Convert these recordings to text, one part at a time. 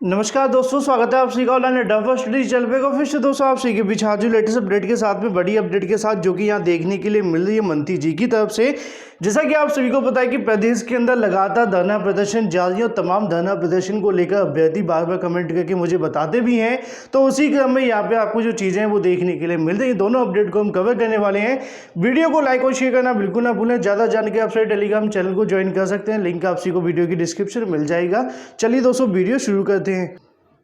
नमस्कार दोस्तों, स्वागत है आप सभी का ऑनलाइन डफर स्टडी चैनल पे। फिर से दोस्तों आप सभी के बीच हाजिर लेटेस्ट अपडेट के साथ में, बड़ी अपडेट के साथ, जो कि यहाँ देखने के लिए मिल रही है मंत्री जी की तरफ से। जैसा कि आप सभी को पता है कि प्रदेश के अंदर लगातार धरना प्रदर्शन जारी, और तमाम धरना प्रदर्शन को लेकर अभ्यर्थी बार बार कमेंट करके मुझे बताते भी हैं। तो उसी क्रम में यहाँ पे आपको जो चीज़ें हैं वो देखने के लिए मिल रही है। दोनों अपडेट को हम कवर करने वाले हैं। वीडियो को लाइक और शेयर करना बिल्कुल ना भूलें। ज़्यादा जानकर आप सभी टेलीग्राम चैनल को ज्वाइन कर सकते हैं, लिंक आप सभी को वीडियो की डिस्क्रिप्शन में मिल जाएगा। चलिए दोस्तों, वीडियो शुरू करते हैं।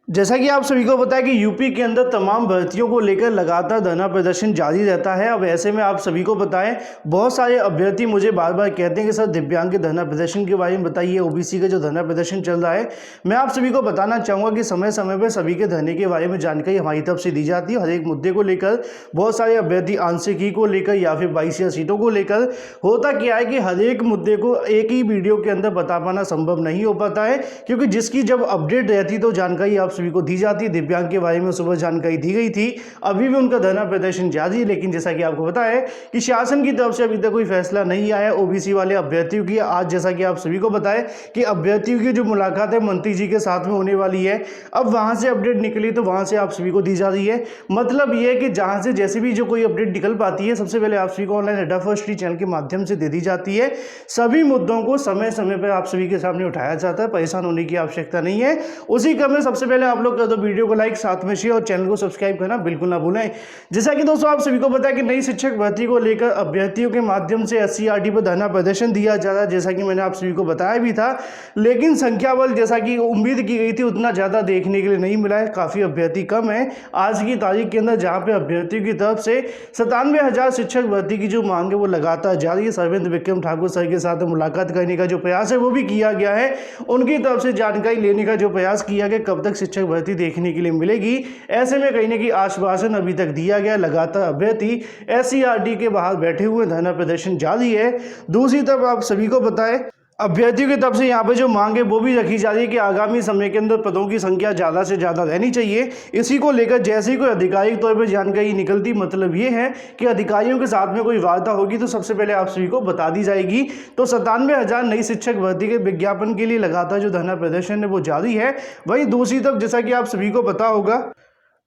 जैसा कि आप सभी को पता है कि यूपी के अंदर तमाम भर्तियों को लेकर लगातार धरना प्रदर्शन जारी रहता है। अब ऐसे में आप सभी को पता है, बहुत सारे अभ्यर्थी मुझे बार बार कहते हैं कि सर दिव्यांग के धरना प्रदर्शन के बारे में बताइए, ओबीसी का जो धरना प्रदर्शन चल रहा है। मैं आप सभी को बताना चाहूँगा कि समय समय पर सभी के धरने के बारे में जानकारी हमारी तरफ से दी जाती है। हर एक मुद्दे को लेकर बहुत सारे अभ्यर्थी आंशिकी को लेकर या फिर 22 सीटों को लेकर, होता क्या है कि हर एक मुद्दे को एक ही वीडियो के अंदर बता पाना संभव नहीं हो पाता है, क्योंकि जिसकी जब अपडेट रहती तो जानकारी आप सभी को दी जाती है। दिव्यांग के बारे में सुबह जानकारी दी गई थी, अभी भी उनका धरना प्रदर्शन जारी है। लेकिन जैसा कि आपको पता है कि शासन की तरफ से अभी तक कोई फैसला नहीं आया ओबीसी वाले अभ्यर्थियों की। आज जैसा कि आप सभी को पता है कि अभ्यर्थियों की जो मुलाकात है मंत्री जी के साथ में होने वाली है। अब वहां से अपडेट निकली तो वहां से आप सभी को दी जा रही है। मतलब यह है कि जहां से जैसे भी जो कोई अपडेट निकल पाती है, सबसे पहले आप सभी को ऑनलाइन हेड फर्स्ट चैनल के माध्यम से दे दी जाती है। सभी मुद्दों को समय समय पर आप सभी के सामने उठाया जाता है, परेशान होने की आवश्यकता नहीं है। उसी क्रम में सबसे पहले आप लोग तो वीडियो को लाइक, साथ में शेयर और चैनल को सब्सक्राइब करना बिल्कुल ना भूलें। जैसा कि दोस्तों आप सभी को पता है कि नई शिक्षक भर्ती को लेकर अभ्यर्थियों के माध्यम से एससीईआरटी पर धरना प्रदर्शन दिया जा रहा है, जैसा कि मैंने आप सभी को बताया भी था। लेकिन संख्या बल जैसा कि उम्मीद की गई थी उतना ज्यादा देखने के लिए नहीं मिला है, काफी अभ्यर्थी कम है आज की तारीख के अंदर, जहां पे अभ्यर्थियों की तरफ से 97,000 शिक्षक भर्ती की जो मांग है वो लगातार जारी है। सर्वेंद्र विक्रम ठाकुर सर के साथ मुलाकात करने का जो प्रयास है वो भी किया गया है, उनकी तरफ से जानकारी लेने का जो प्रयास किया गया कब तक शिक्षक भर्ती देखने के लिए मिलेगी। ऐसे में कहीं ना कहीं आश्वासन अभी तक दिया गया। लगातार अभ्यर्थी एससीईआरटी के बाहर बैठे हुए, धरना प्रदर्शन जारी है। दूसरी तरफ आप सभी को पता है अभ्यर्थियों की तरफ से यहाँ पे जो मांग है वो भी रखी जा रही है कि आगामी समय के अंदर पदों की संख्या ज़्यादा से ज़्यादा रहनी चाहिए। इसी को लेकर जैसे ही कोई आधिकारिक तौर पर जानकारी निकलती, मतलब ये है कि अधिकारियों के साथ में कोई वार्ता होगी तो सबसे पहले आप सभी को बता दी जाएगी। तो 97,000 नई शिक्षक भर्ती के विज्ञापन के लिए लगातार जो धरना प्रदर्शन है वो जारी है। वहीं दूसरी तरफ जैसा कि आप सभी को पता होगा,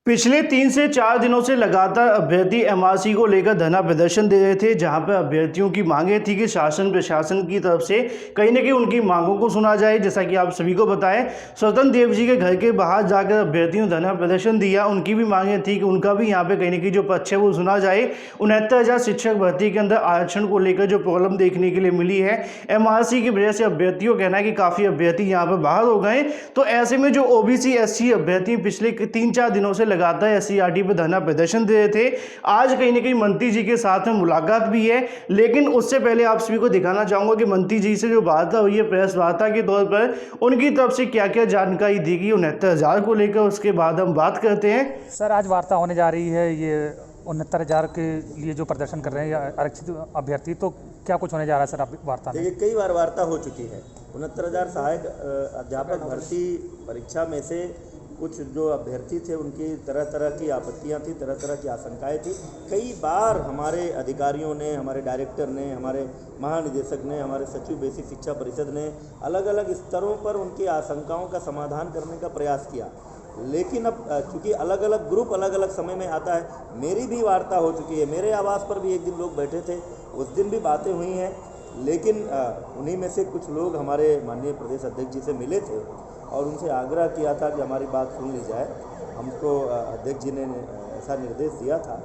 पिछले 3 से 4 दिनों से लगातार अभ्यर्थी एमआरसी को लेकर धरना प्रदर्शन दे रहे थे, जहां पर अभ्यर्थियों की मांगे थी कि शासन प्रशासन की तरफ से कहीं ना कहीं उनकी मांगों को सुना जाए। जैसा कि आप सभी को बताएं, स्वतंत्र देव जी के घर के बाहर जाकर अभ्यर्थियों ने धरना प्रदर्शन दिया। उनकी भी मांगे थी कि उनका भी यहाँ पे कहीं ना कहीं जो पक्ष है वो सुना जाए। 69,000 शिक्षक भर्ती के अंदर आरक्षण को लेकर जो प्रॉब्लम देखने के लिए मिली है एमआरसी की वजह से, अभ्यर्थियों का कहना है कि काफ़ी अभ्यर्थी यहाँ पर बाहर हो गए। तो ऐसे में जो ओबीसी एससी अभ्यर्थी पिछले 3-4 दिनों से लगातार एससीईआरटी पर धरना प्रदर्शन दे रहे थे, आज कहीं ना कहीं मंत्री जी के साथ में मुलाकात भी है। लेकिन उससे पहले आप सभी को दिखाना चाहूंगा कि मंत्री जी से जो वार्ता हुई है प्रेस वार्ता के तौर पर, उनकी तरफ से क्या क्या जानकारी दी गई 69,000 को लेकर, उसके बाद हम बात करते हैं। सर आज वार्ता होने जा रही है, ये 69,000 के लिए जो प्रदर्शन कर रहे हैं आरक्षित अभ्यर्थी, तो क्या कुछ होने जा रहा है सर आप वार्ता में? देखिए, कई बार वार्ता हो चुकी है। 69,000 सहायक अध्यापक भर्ती परीक्षा में से कुछ जो अभ्यर्थी थे उनकी तरह तरह की आपत्तियां थी, तरह तरह की आशंकाएं थी। कई बार हमारे अधिकारियों ने, हमारे डायरेक्टर ने, हमारे महानिदेशक ने, हमारे सचिव बेसिक शिक्षा परिषद ने अलग अलग स्तरों पर उनकी आशंकाओं का समाधान करने का प्रयास किया। लेकिन अब चूँकि अलग अलग ग्रुप अलग अलग समय में आता है, मेरी भी वार्ता हो चुकी है। मेरे आवास पर भी एक दिन लोग बैठे थे, उस दिन भी बातें हुई हैं। लेकिन उन्हीं में से कुछ लोग हमारे माननीय प्रदेश अध्यक्ष जी से मिले थे और उनसे आग्रह किया था कि हमारी बात सुन ली जाए। हमको अध्यक्ष जी ने ऐसा निर्देश दिया था,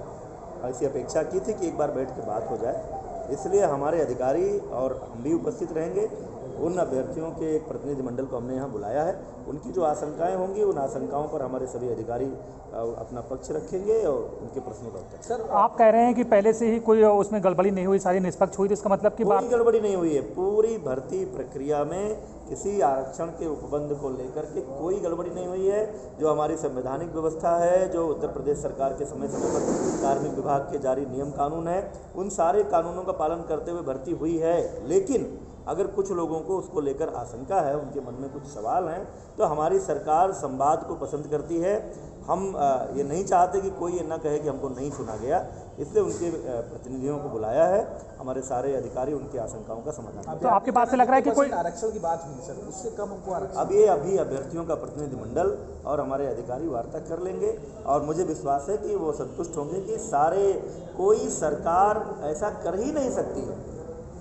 ऐसी अपेक्षा की थी कि एक बार बैठ के बात हो जाए। इसलिए हमारे अधिकारी और हम भी उपस्थित रहेंगे। उन अभ्यर्थियों के एक प्रतिनिधि मंडल को हमने यहाँ बुलाया है। उनकी जो आशंकाएं होंगी, उन आशंकाओं पर हमारे सभी अधिकारी अपना पक्ष रखेंगे और उनके प्रश्नों का उत्तर। सर आप कह रहे हैं कि पहले से ही कोई उसमें गड़बड़ी नहीं हुई, सारी निष्पक्ष हुई, तो इसका मतलब कि कोई गड़बड़ी नहीं हुई है। पूरी भर्ती प्रक्रिया में किसी आरक्षण के उपबंध को लेकर के कोई गड़बड़ी नहीं हुई है। जो हमारी संवैधानिक व्यवस्था है, जो उत्तर प्रदेश सरकार के समय समय पर कार्मिक विभाग के जारी नियम कानून है, उन सारे कानूनों का पालन करते हुए भर्ती हुई है। लेकिन अगर कुछ लोगों को उसको लेकर आशंका है, उनके मन में कुछ सवाल हैं, तो हमारी सरकार संवाद को पसंद करती है। हम ये नहीं चाहते कि कोई ये ना कहे कि हमको नहीं सुना गया। इसलिए उनके प्रतिनिधियों को बुलाया है। हमारे सारे अधिकारी उनकी आशंकाओं का समाधान करेंगे। तो आपके बात से लग रहा है कि कोई आरक्षण की बात हुई सर, उससे कम हमको आरक्षण अभी अभ्यर्थियों का प्रतिनिधिमंडल और हमारे अधिकारी वार्ता कर लेंगे और मुझे विश्वास है कि वो संतुष्ट होंगे कि कोई सरकार ऐसा कर ही नहीं सकती है।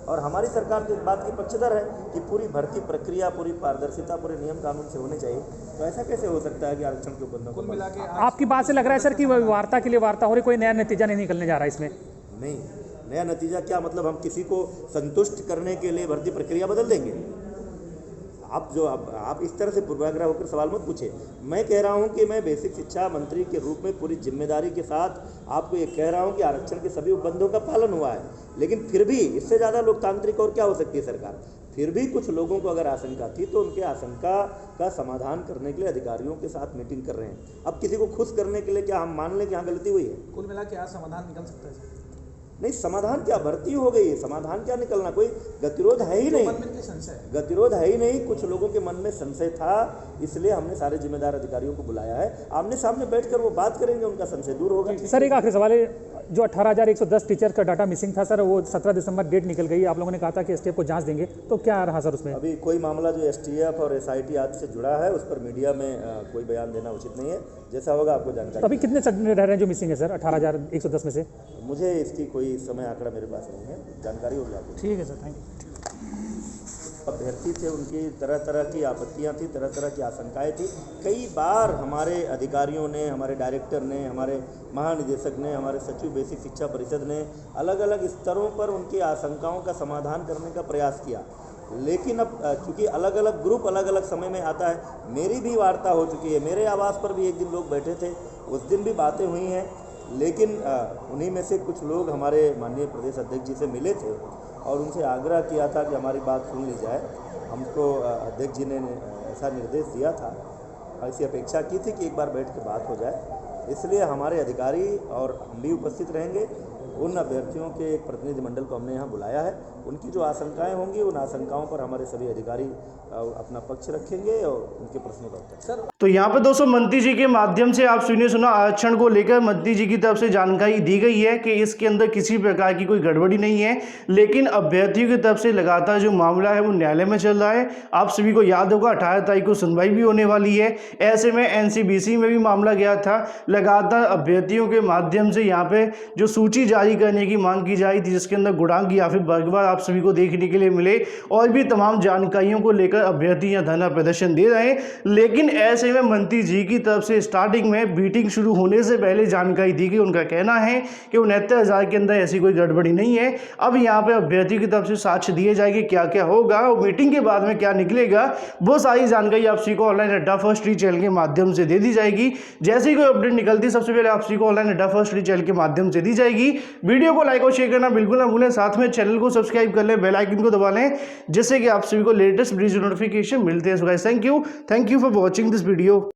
और हमारी सरकार तो इस बात की पक्षधर है कि पूरी भर्ती प्रक्रिया, पूरी पारदर्शिता, पूरे नियम कानून से होने चाहिए। तो ऐसा कैसे हो सकता है कि आरक्षण के बंधों को मिला के आपकी बात से लग रहा है सर कि वार्ता के लिए वार्ता हो रही, कोई नया नतीजा नहीं निकलने जा रहा है इसमें? नहीं, नया नतीजा क्या मतलब? हम किसी को संतुष्ट करने के लिए भर्ती प्रक्रिया बदल देंगे? आप इस तरह से पूर्वाग्रह होकर सवाल मत पूछे। मैं कह रहा हूं कि मैं बेसिक शिक्षा मंत्री के रूप में पूरी जिम्मेदारी के साथ आपको ये कह रहा हूं कि आरक्षण के सभी उपबंधों का पालन हुआ है, लेकिन फिर भी इससे ज़्यादा लोकतांत्रिक और क्या हो सकती है सरकार? फिर भी कुछ लोगों को अगर आशंका थी तो उनके आशंका का समाधान करने के लिए अधिकारियों के साथ मीटिंग कर रहे हैं। अब किसी को खुश करने के लिए क्या हम मान लें कि यहाँ गलती हुई है? कुल मिला के आज समाधान निकल सकता है सर? नहीं, समाधान क्या, भर्ती हो गई है, समाधान क्या निकलना? कोई गतिरोध है ही नहीं, मन में संशय, गतिरोध है ही नहीं। कुछ लोगों के मन में संशय था, इसलिए हमने सारे जिम्मेदार अधिकारियों को बुलाया है। आमने सामने बैठकर वो बात करेंगे, उनका संशय दूर होगा। सर एक आखिरी सवाल है, जो 18,110 टीचर का डाटा मिसिंग था सर, वो 17 दिसंबर डेट निकल गई। आप लोगों ने कहा था कि एसटीएफ को जांच देंगे, तो क्या रहा सर उसमें? अभी कोई मामला जो एसटीएफ और एसआईटी आदि से जुड़ा है उस पर मीडिया में कोई बयान देना उचित नहीं है। जैसा होगा आपको जानकारी। तो अभी कितने रह रहे हैं जो मिसिंग है सर 18,110 में से? मुझे इसकी कोई समय आंकड़ा मेरे पास नहीं है, जानकारी होगी आपको। ठीक है सर, थैंक यू। अभ्यर्थी थे, उनकी तरह तरह की आपत्तियां थी, तरह तरह की आशंकाएं थी। कई बार हमारे अधिकारियों ने, हमारे डायरेक्टर ने, हमारे महानिदेशक ने, हमारे सचिव बेसिक शिक्षा परिषद ने अलग अलग स्तरों पर उनकी आशंकाओं का समाधान करने का प्रयास किया। लेकिन अब चूँकि अलग अलग ग्रुप अलग अलग समय में आता है, मेरी भी वार्ता हो चुकी है। मेरे आवास पर भी एक दिन लोग बैठे थे, उस दिन भी बातें हुई हैं, लेकिन उन्हीं में से कुछ लोग हमारे माननीय प्रदेश अध्यक्ष जी से मिले थे और उनसे आग्रह किया था कि हमारी बात सुन ली जाए। हमको अध्यक्ष जी ने ऐसा निर्देश दिया था, ऐसी अपेक्षा की थी कि एक बार बैठ के बात हो जाए। इसलिए हमारे अधिकारी और हम भी उपस्थित रहेंगे। उन अभ्यर्थियों के एक प्रतिनिधिमंडल को हमने यहाँ बुलाया है। उनकी जो आशंकाएं होंगी, उन आशंकाओं पर हमारे सभी अधिकारी अपना पक्ष रखेंगे और उनके प्रश्नों का उत्तर। तो यहाँ पे दोस्तों मंत्री जी के माध्यम से आप सुना आरक्षण को लेकर मंत्री जी की तरफ से जानकारी दी गई है कि इसके अंदर किसी प्रकार की कोई गड़बड़ी नहीं है, लेकिन अभ्यर्थियों की तरफ से लगातार जो मामला है वो न्यायालय में चल रहा है। आप सभी को याद होगा 18 तारीख को सुनवाई भी होने वाली है। ऐसे में एनसीबीसी में भी मामला गया था। लगातार अभ्यर्थियों के माध्यम से यहाँ पे जो सूची जारी करने की मांग की जा रही थी, जिसके अंदर गुणांक या फिर वर्गवार आप सभी को देखने के लिए मिले और भी तमाम जानकारियों को लेकर अभ्यर्थी यहाँ धरना प्रदर्शन दे रहे हैं। लेकिन ऐसे में मंत्री जी की तरफ से स्टार्टिंग में मीटिंग शुरू होने से पहले जानकारी दी गई। उनका कहना है कि 69,000 के अंदर ऐसी कोई गड़बड़ी नहीं है। अब यहाँ पे अभ्यर्थी की तरफ से साक्ष्य दिए जाएंगे, क्या क्या होगा और मीटिंग के बाद में क्या निकलेगा, वो सारी जानकारी आप सभी को ऑनलाइन अड्डा फर्स्ट डी चैनल के माध्यम से दे दी जाएगी। जैसे ही कोई अपडेट निकलती है सबसे पहले आप सभी को ऑनलाइन अड्डा फर्स्ट डी चैनल के माध्यम से दी जाएगी। वीडियो को लाइक और शेयर करना बिल्कुल ना भूलें, साथ में चैनल को सब्सक्राइब कर लें, बेल आइकन को दबा लें, जिससे कि आप सभी को लेटेस्ट वीडियो नोटिफिकेशन मिलते हैं। So guys, thank you for watching this video.